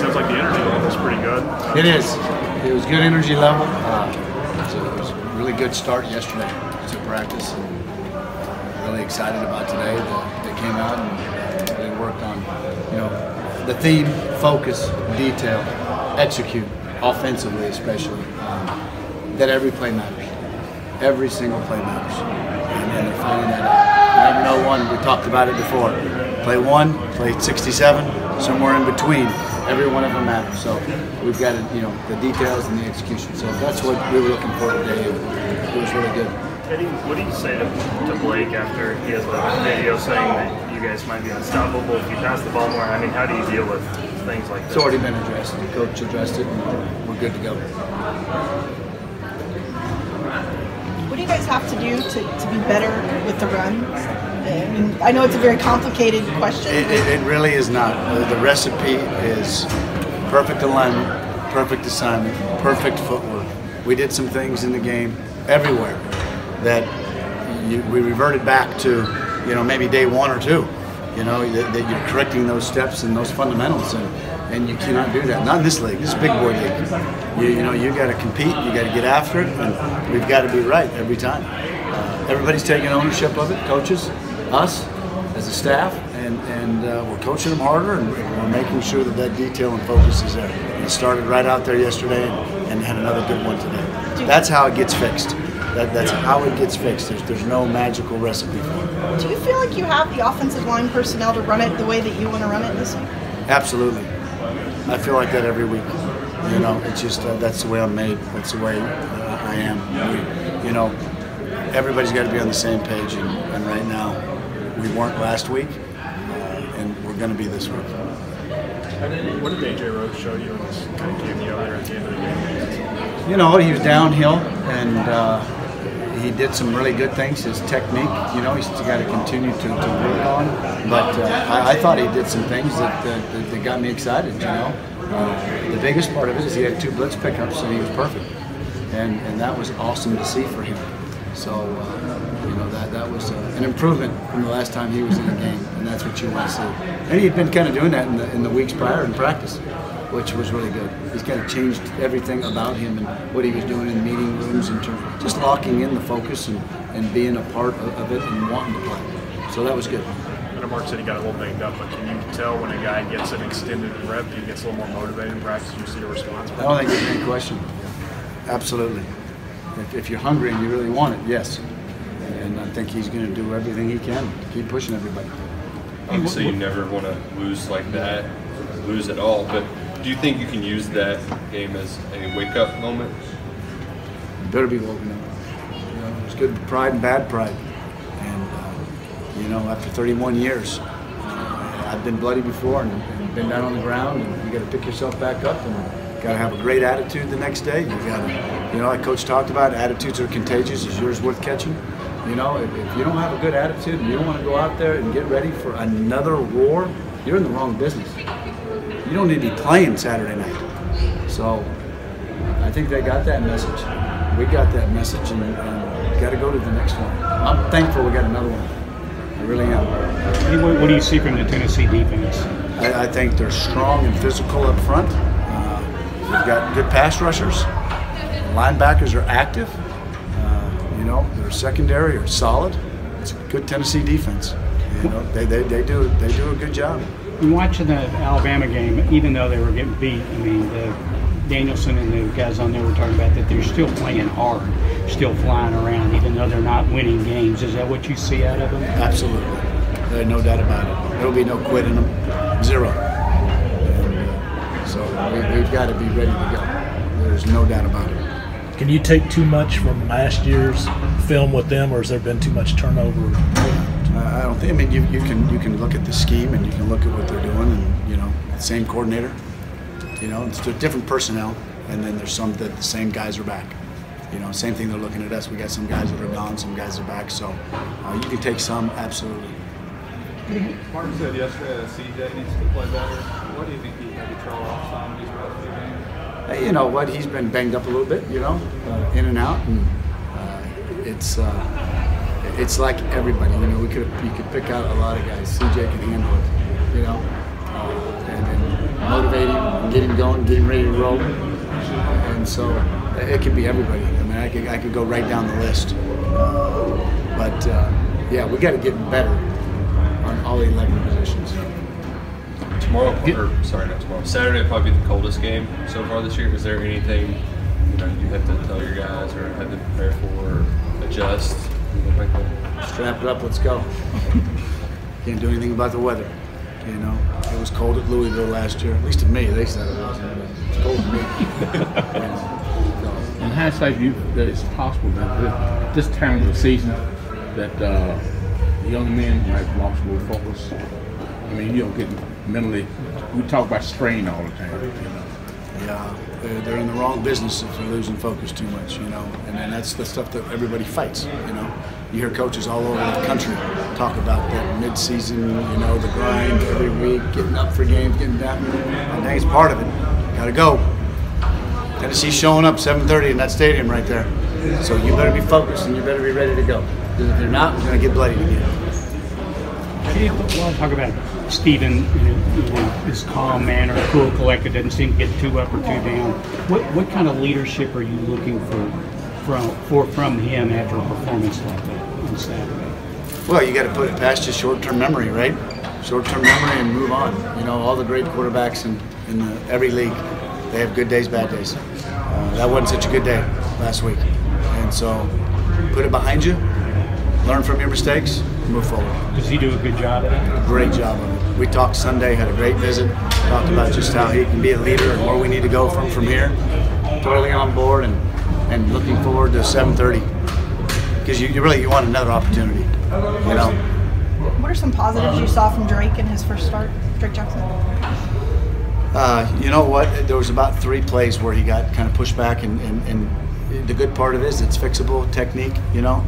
sounds like the energy level is pretty good. It is. It was good energy level. It was a really good start yesterday to practice, and really excited about today. They came out and they worked on, the theme, focus, detail, execute, offensively especially. That every play matters. Every single play matters, and they're finding that out. I know one. We talked about it before. Play 1, play 67, somewhere in between. Every one of them matters. So we've got the details and the execution. So that's what we were looking for today. It was really good. Eddie, what do you say to Blake after he has a video saying that you guys might be unstoppable if you pass the ball more? I mean, how do you deal with things like this? It's already been addressed. The coach addressed it, and we're good to go. What do you guys have to do to be better with the run? I mean, I know it's a very complicated question. It really is not. The recipe is perfect alignment, perfect assignment, perfect footwork. We did some things in the game everywhere that we reverted back to, maybe day 1 or 2. That you're correcting those steps and those fundamentals, and you cannot do that. Not in this league. This is a big boy league. You got to compete. You got to get after it, and we've got to be right every time. Everybody's taking ownership of it. Coaches, us as a staff, and we're coaching them harder, and we're making sure that detail and focus is there. And it started right out there yesterday, and had another good one today. That's how it gets fixed. That's how it gets fixed. There's no magical recipe for it. Do you feel like you have the offensive line personnel to run it the way that you want to run it this week? Absolutely. I feel like that every week. It's just that's the way I'm made. That's the way I am. Everybody's got to be on the same page, and right now we weren't last week, and we're going to be this week. What did A.J. Rose show you in this kind of cameo there at the end of the game? He was downhill, and he did some really good things. His technique, he's got to continue to work on. But I thought he did some things that got me excited. The biggest part of it is he had 2 blitz pickups, and he was perfect, and that was awesome to see for him. So that was an improvement from the last time he was in the game, and that's what you want to see. And he had been kind of doing that in the weeks prior in practice, which was really good. He's kind of changed everything about him and what he was doing in meeting rooms in terms of just locking in the focus and being a part of it and wanting to play. So that was good. I know Mark said he got a little banged up, but can you tell when a guy gets an extended rep, he gets a little more motivated in practice, you see a response? I don't think there's any question. Absolutely. If you're hungry and you really want it, yes. And I think he's going to do everything he can to keep pushing everybody. Obviously, you never want to lose like that, lose at all, but do you think you can use that game as a wake-up moment? You better be woken up. There's good pride and bad pride. And, after 31 years, I've been bloody before and been down on the ground, and you got to pick yourself back up and got to have a great attitude the next day. You got to, like Coach talked about, attitudes are contagious. Is yours worth catching? If you don't have a good attitude and you don't want to go out there and get ready for another war, you're in the wrong business. You don't need to be playing Saturday night. So I think they got that message. We got that message, and got to go to the next one. I'm thankful we got another one. I really am. What do you see from the Tennessee defense? I think they're strong and physical up front. We've got good pass rushers. Linebackers are active. Their secondary are solid. It's a good Tennessee defense. They do a good job. Watching the Alabama game, even though they were getting beat, Danielson and the guys on there were talking about that they're still playing hard, still flying around, even though they're not winning games. Is that what you see out of them? Absolutely. There's no doubt about it. There'll be no quit in them. Zero. And, so we've got to be ready to go. There's no doubt about it. Can you take too much from last year's film with them, or has there been too much turnover? I don't think. You can look at the scheme and you can look at what they're doing, and same coordinator. It's different personnel, and then there's some that the same guys are back. Same thing. They're looking at us. We got some guys that are gone, some guys are back. So you can take some, absolutely. Mark said yesterday that CJ needs to play better. What do you think he maybe trail off some of these past few games? Hey, you know what? He's been banged up a little bit. In and out, and it's like everybody. You could pick out a lot of guys. CJ can handle it. And motivate him, get him going, get him ready to roll. And so it could be everybody. I mean, I could go right down the list. But yeah, we got to get better on all 11 positions. Tomorrow, or sorry, not tomorrow. Saturday will probably be the coldest game so far this year. Is there anything you have to tell your guys or have to prepare for, or adjust, anything like that? Strap it up, let's go. Can't do anything about the weather. You know, it was cold at Louisville last year. At least to me, they said it wasn't. But it's cold to me. In hindsight, that it's possible that this time of the season that young men might lost a little focus. I mean, you don't get mentally. We talk about strain all the time. You know. Yeah, they're in the wrong business if they're losing focus too much. You know, and then that's the stuff that everybody fights. You know, you hear coaches all over the country talk about that mid-season. You know, the grind every week, getting up for games, getting down. I think it's part of it. Got to go. Tennessee's showing up 7:30 in that stadium right there. So you better be focused and you better be ready to go. Because if you're not, we're going to get bloodied again. I want to talk about Stephen, his calm manner, cool, collected, doesn't seem to get too up or too down. What kind of leadership are you looking from him after a performance like that on Saturday? Well, you got to put it past just short-term memory, right? Short-term memory and move on. You know, all the great quarterbacks in every league, they have good days, bad days. That wasn't such a good day last week. And so put it behind you, learn from your mistakes, move forward. Does he do a good job at it? Great job of it. We talked Sunday, had a great visit, talked about just how he can be a leader and where we need to go from here. Totally on board and looking forward to 7:30 because you really want another opportunity, you know. What are some positives you saw from Drake in his first start, Drake Jackson? You know what? There was about 3 plays where he got kind of pushed back, and the good part of it is it's fixable technique, you know.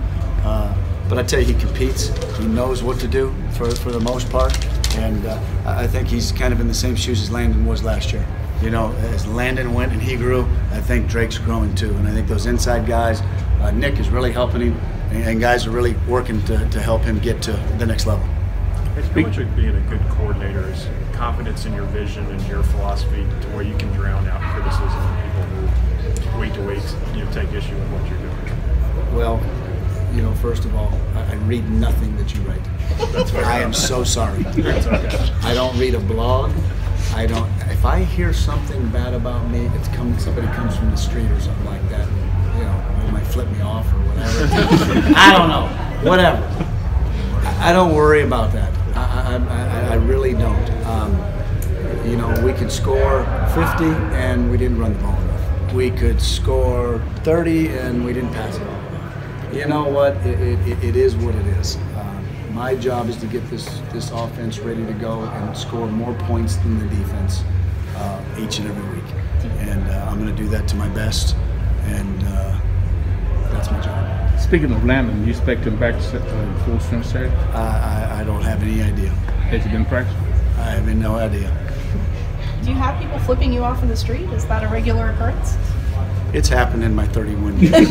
But I tell you, he competes. He knows what to do for the most part, and I think he's kind of in the same shoes as Landon was last year. You know, as Landon went and he grew, I think Drake's growing too, and I think those inside guys, Nick is really helping him, and guys are really working to help him get to the next level. How much of being a good coordinator is confidence in your vision and your philosophy to where you can drown out criticism of people who week to week take issue with what you're doing? Well, you know, first of all, I read nothing that you write. I am so sorry. That's okay. I don't read a blog. I don't. If I hear something bad about me, somebody comes from the street or something like that. And, you know, they might flip me off or whatever. I don't know. Whatever. I don't worry about that. I really don't. You know, we could score 50 and we didn't run the ball enough. We could score 30 and we didn't pass it. You know what? It is what it is. My job is to get this offense ready to go and score more points than the defense each and every week. And I'm going to do that to my best, and that's my job. Speaking of Landon, do you expect him back to full strength Saturday? I don't have any idea. Has he been practicing? I have no idea. Do you have people flipping you off in the street? Is that a regular occurrence? It's happened in my 31 years.